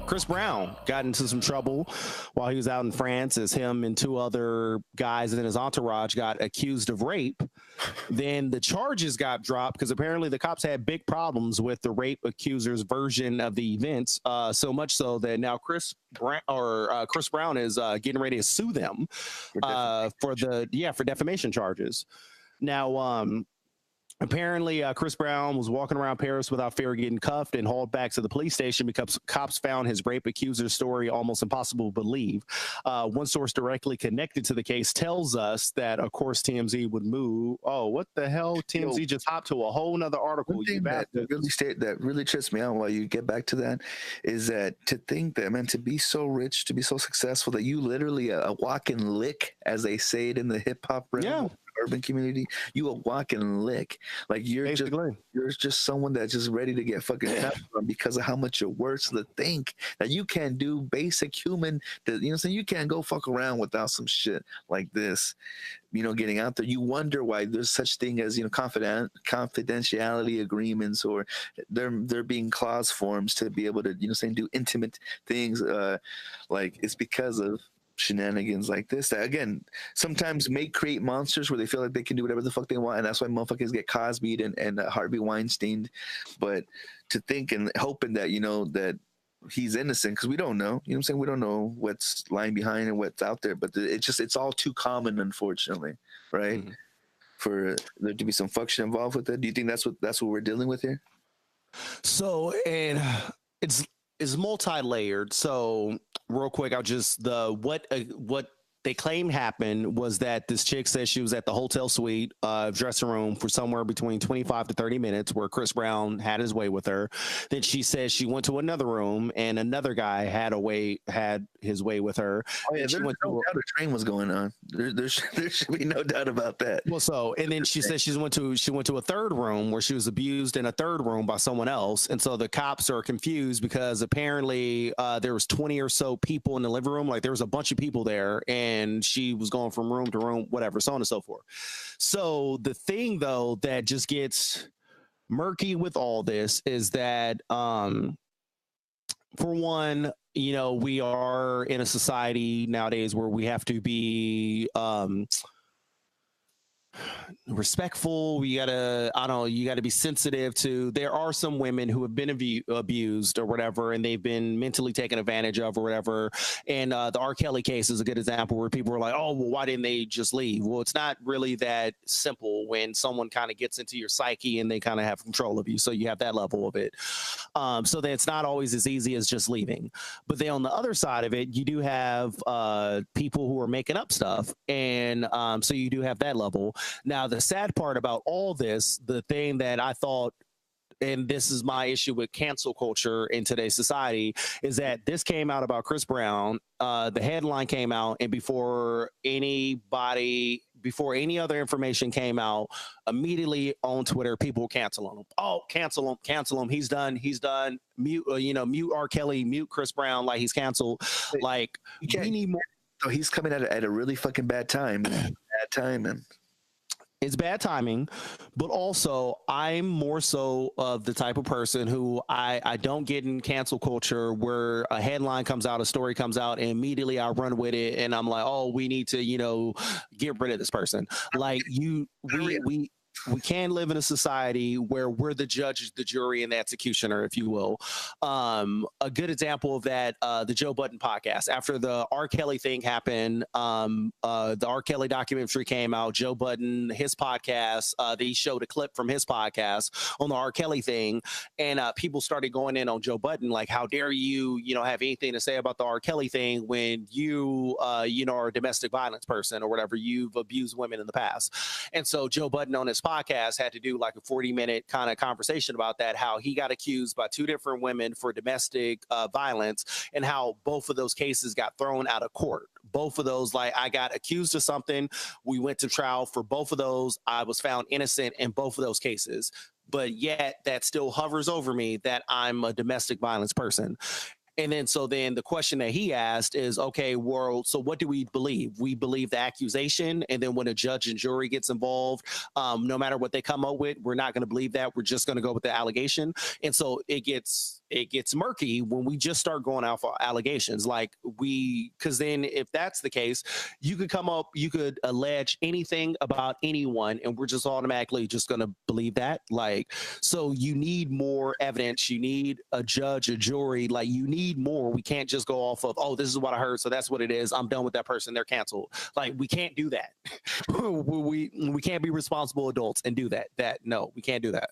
Chris Brown got into some trouble while he was out in France as him and two other guys in his entourage got accused of rape. Then the charges got dropped because apparently the cops had big problems with the rape accuser's version of the events. So much so that now Chris Brown is getting ready to sue them for defamation charges. Now, apparently, Chris Brown was walking around Paris without fear of getting cuffed and hauled back to the police station because cops found his rape accuser's story almost impossible to believe. One source directly connected to the case tells us that, of course, TMZ would move. Oh, what the hell? TMZ just hopped to a whole nother article. One thing that really trips me out while you get back to that is that to think that, man, to be so rich, to be so successful, that you literally a walking lick, as they say it in the hip hop realm. Urban community, you a walking lick. Like you're just someone that's just ready to get fucking on because of how much you're worth. So to think that you can do basic human, you can't go fuck around without some shit like this, getting out there. You wonder why there's such thing as confidentiality agreements, or there being clause forms to be able to do intimate things. Like it's because of shenanigans like this that again sometimes may create monsters where they feel like they can do whatever the fuck they want, and that's why motherfuckers get Cosby'd and Harvey Weinsteined. But to think and hoping that that he's innocent, because we don't know, we don't know what's lying behind and what's out there, but it's all too common, unfortunately, right? For there to be some fuck shit involved with it. Do you think that's what we're dealing with here? So, and it's multi-layered. So real quick, what they claim happened was that this chick said she was at the hotel suite dressing room for somewhere between 25 to 30 minutes where Chris Brown had his way with her. Then she says she went to another room and another guy had his way with her. Oh yeah, there's no doubt a train was going on. There should be no doubt about that. Well, and then she said she went to a third room where she was abused in a third room by someone else. And so the cops are confused because apparently there was 20 or so people in the living room. Like there was a bunch of people there, and she was going from room to room, whatever, so on and so forth. So the thing, though, that just gets murky with all this is that, for one, we are in a society nowadays where we have to be respectful. You gotta be sensitive to, there are some women who have been abused or whatever, and they've been mentally taken advantage of or whatever. And the R. Kelly case is a good example where people are like, oh, well, why didn't they just leave? Well, it's not really that simple when someone kind of gets into your psyche and they kind of have control of you. So you have that level of it. So that it's not always as easy as just leaving. But then on the other side of it, you do have people who are making up stuff. And so you do have that level. Now, the sad part about all this, the thing that I thought, and this is my issue with cancel culture in today's society, is that this came out about Chris Brown. The headline came out, and before any other information came out, immediately on Twitter, people were canceling him. Oh, cancel him. He's done. Mute R. Kelly, mute Chris Brown, like he's canceled. Like we need more. So he's coming at a really fucking bad time. Bad timing. It's bad timing, but also I'm more so of the type of person who I don't get in cancel culture where a headline comes out, a story comes out, and immediately I run with it and I'm like, oh, we need to, get rid of this person. Like we can live in a society where we're the judge, the jury, and the executioner, if you will. A good example of that, the Joe Budden podcast. After the R. Kelly thing happened, the R. Kelly documentary came out, Joe Budden, his podcast, they showed a clip from his podcast on the R. Kelly thing, and people started going in on Joe Budden, like, how dare you, have anything to say about the R. Kelly thing when you, are a domestic violence person or whatever, you've abused women in the past. And so Joe Budden on his podcast had to do like a 40-minute kind of conversation about that, how he got accused by two different women for domestic violence, and how both of those cases got thrown out of court. Both of those, like, I got accused of something. We went to trial for both of those. I was found innocent in both of those cases. But yet that still hovers over me that I'm a domestic violence person. And then so then the question that he asked is, okay, well, so what do we believe? We believe the accusation, and then when a judge and jury gets involved, no matter what they come up with, we're not going to believe that. We're just going to go with the allegation. And so it gets murky when we just start going out for allegations. Like because then if that's the case, you could allege anything about anyone, and we're just automatically just going to believe that. Like, so you need more evidence. You need a judge, a jury. Like, you need more. We can't just go off of, oh, this is what I heard, so that's what it is. I'm done with that person. They're canceled. Like, we can't do that. we can't be responsible adults and do that. No, we can't do that.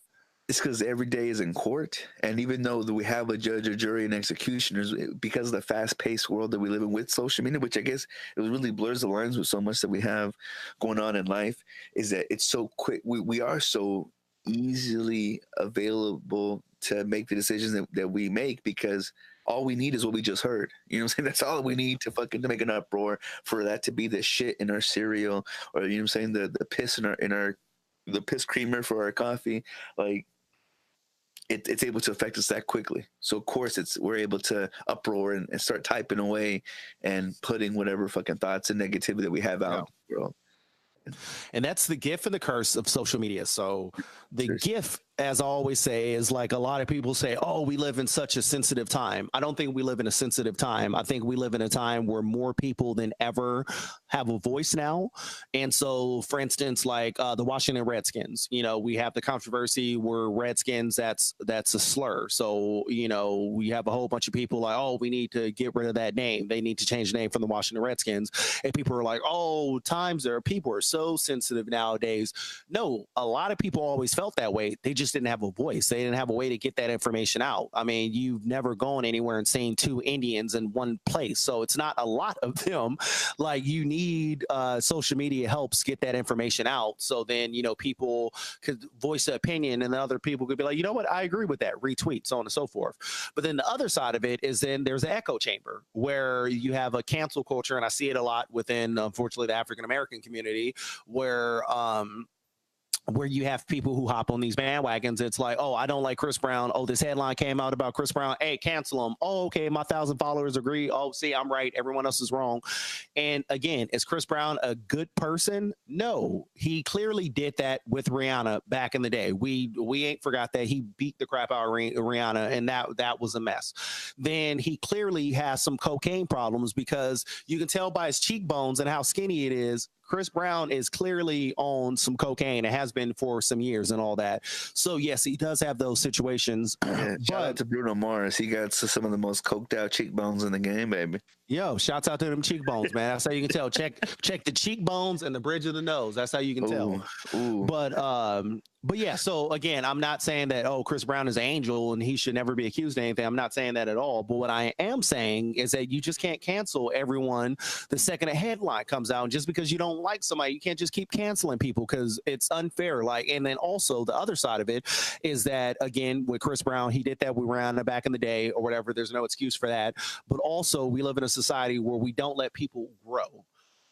It's because every day is in court, and even though we have a judge, a jury, and executioners, because of the fast-paced world that we live in with social media, which I guess it really blurs the lines with so much that we have going on in life, is that it's so quick. We are so easily available to make the decisions that we make, because all we need is what we just heard. You know what I'm saying? That's all we need to make an uproar, for that to be the shit in our cereal, or, you know what I'm saying, the piss in our the piss creamer for our coffee. Like, it's able to affect us that quickly. So of course we're able to uproar and start typing away and putting whatever fucking thoughts and negativity that we have out in the world. And that's the gift and the curse of social media. So the gift, as I always say, is like, a lot of people say, oh, we live in such a sensitive time. I don't think we live in a sensitive time. I think we live in a time where more people than ever have a voice now. And so, for instance, like the Washington Redskins, you know, we have the controversy where Redskins, that's a slur. So, you know, we have a whole bunch of people like, oh, we need to get rid of that name. They need to change the name from the Washington Redskins. And people are like, oh, people are so sensitive nowadays. No, a lot of people always felt that way. They just didn't have a voice. They didn't have a way to get that information out. I mean, you've never gone anywhere and seen two Indians in one place. So it's not a lot of them. Like, you need social media helps get that information out. So then, you know, people could voice an opinion, and then other people could be like, you know what, I agree with that, retweet, so on and so forth. But then the other side of it is then there's an echo chamber where you have a cancel culture. And I see it a lot within, unfortunately, the African-American community, where you have people who hop on these bandwagons. It's like, oh, I don't like Chris Brown. Oh, this headline came out about Chris Brown. Hey, cancel him. Oh, okay, my 1,000 followers agree. Oh, see, I'm right. Everyone else is wrong. And again, is Chris Brown a good person? No, he clearly did that with Rihanna back in the day. We ain't forgot that he beat the crap out of Rihanna, and that was a mess. Then he clearly has some cocaine problems, because you can tell by his cheekbones and how skinny it is. Chris Brown is clearly on some cocaine. It has been for some years and all that. So yes, he does have those situations. Yeah, shout out to Bruno Mars. He got some of the most coked out cheekbones in the game, baby. Yo, shouts out to them cheekbones, man. That's how you can tell. Check the cheekbones and the bridge of the nose. That's how you can tell. Ooh. But yeah, so again, I'm not saying that, oh, Chris Brown is an angel and he should never be accused of anything. I'm not saying that at all. But what I am saying is that you just can't cancel everyone the second a headline comes out. And just because you don't like somebody, you can't just keep canceling people, because it's unfair. Like, and then also the other side of it is that, again, with Chris Brown, he did that with Rihanna back in the day or whatever. There's no excuse for that. But also, we live in a society where we don't let people grow.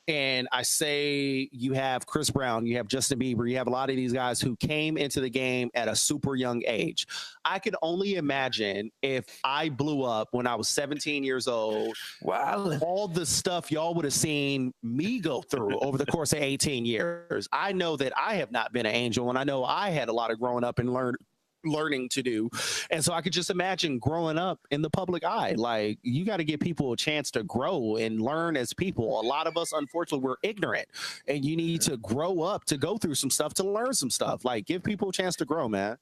And I say, you have Chris Brown, you have Justin Bieber, you have a lot of these guys who came into the game at a super young age. I could only imagine if I blew up when I was 17 years old. Wow. All the stuff y'all would have seen me go through over the course of 18 years. I know that I have not been an angel, and I know I had a lot of growing up and learning to do. And so I could just imagine growing up in the public eye. Like, you got to give people a chance to grow and learn as people. A lot of us, unfortunately, we're ignorant, and you need to grow up to go through some stuff, to learn some stuff. Like, give people a chance to grow, man.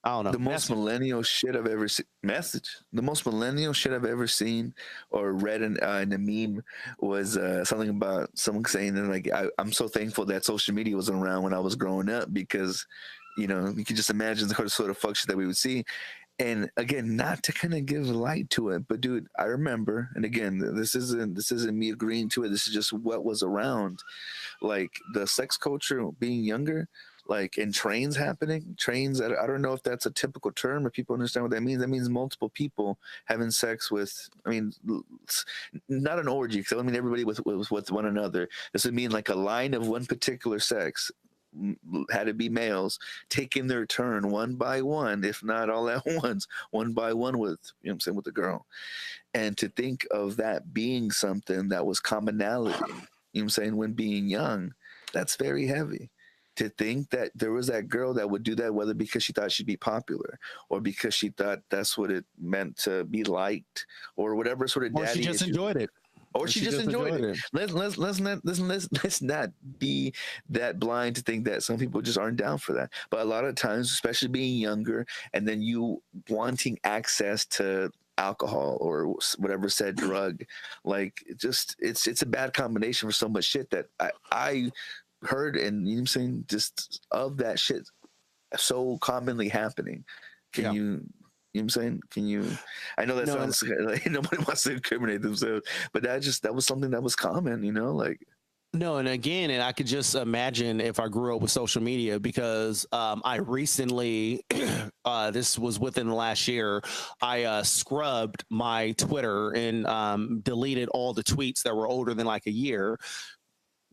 I don't know. The most millennial shit I've ever seen. The most millennial shit I've ever seen or read in a meme was something about someone saying that, like, I'm so thankful that social media wasn't around when I was growing up, because, you know, you can just imagine the sort of function that we would see. And again, not to kind of give light to it, but dude, I remember, and again, this isn't me agreeing to it. This is just what was around, like the sex culture being younger. Like, in trains happening, I don't know if that's a typical term, if people understand what that means. That means multiple people having sex with, I mean, not an orgy, because I mean everybody with one another. This would mean like a line of one particular sex had to be males taking their turn one by one, if not all at once, one by one with, you know what I'm saying, with the girl. And to think of that being something that was commonality, you know what I'm saying, when being young, that's very heavy. To think that there was that girl that would do that, whether because she thought she'd be popular or because she thought that's what it meant to be liked or whatever sort of Or daddy she just issue. enjoyed it. Or she just enjoyed it. Let's not be that blind to think that some people just aren't down for that. But a lot of times, especially being younger, and then you wanting access to alcohol or whatever said drug, like it's a bad combination for so much shit that I heard, and you know what I'm saying, just of that shit so commonly happening. Can you know what I'm saying? Can you? I know that sounds like nobody wants to incriminate themselves, but that was something that was common, you know, like. No, and again, and I could just imagine if I grew up with social media, because I recently, this was within the last year, I scrubbed my Twitter and deleted all the tweets that were older than like a year,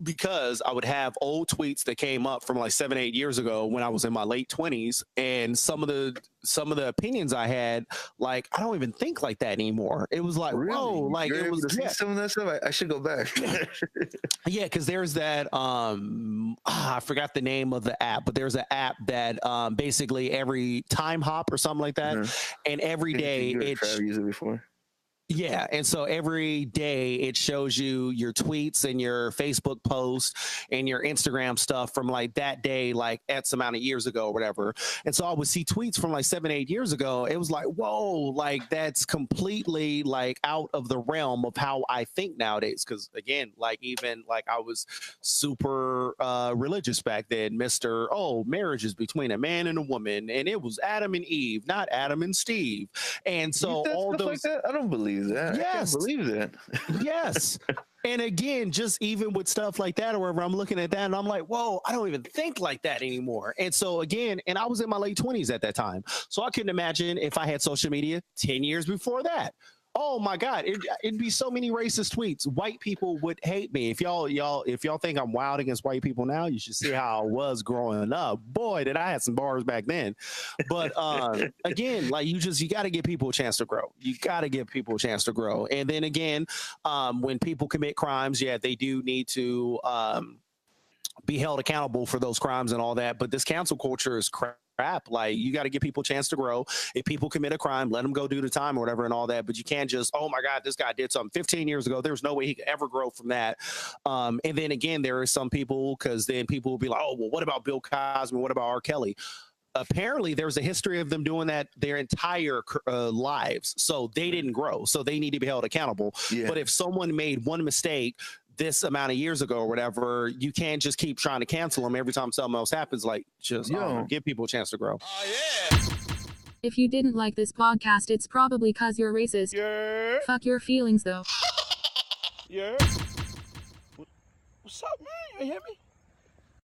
because I would have old tweets that came up from like 7-8 years ago when I was in my late 20s, and some of the opinions I had, like, I don't even think like that anymore. It was like, really? Whoa, like you're it was see some of that stuff. I should go back. Yeah, because there's that I forgot the name of the app, but there's an app that basically every time hop or something like that, and every day I've used it before. Yeah, and so every day it shows you your tweets and your Facebook posts and your Instagram stuff from like that day, like X amount of years ago or whatever. And so I would see tweets from like 7-8 years ago. It was like, whoa, like that's completely like out of the realm of how I think nowadays. Because again, like even like I was super religious back then, marriage is between a man and a woman, and it was Adam and Eve, not Adam and Steve. And so all those like that, I don't believe that. Yes. I can't believe that. Yes. And again, just even with stuff like that or wherever, I'm looking at that and I'm like, whoa, I don't even think like that anymore. And so again, and I was in my late 20s at that time. So I couldn't imagine if I had social media 10 years before that. Oh my God, it'd be so many racist tweets. White people would hate me. If y'all think I'm wild against white people now, you should see how I was growing up. Boy, did I have some bars back then. But again, like you got to give people a chance to grow. You got to give people a chance to grow. And then again, when people commit crimes, yeah, they do need to be held accountable for those crimes and all that. But this cancel culture is crap. Like you got to give people a chance to grow. If people commit a crime, let them go do the time or whatever and all that. But you can't just, oh my God, this guy did something 15 years ago. There's no way he could ever grow from that. And then again, there are some people, because then people will be like, oh, well, what about Bill Cosby? What about R. Kelly? Apparently there's a history of them doing that their entire lives. So they didn't grow. So they need to be held accountable. Yeah. But if someone made one mistake this amount of years ago or whatever, you can't just keep trying to cancel them every time something else happens. Like, just give people a chance to grow. Oh, yeah. If you didn't like this podcast, it's probably because you're racist. Yeah. Fuck your feelings, though. Yeah. What's up, man? You hear me?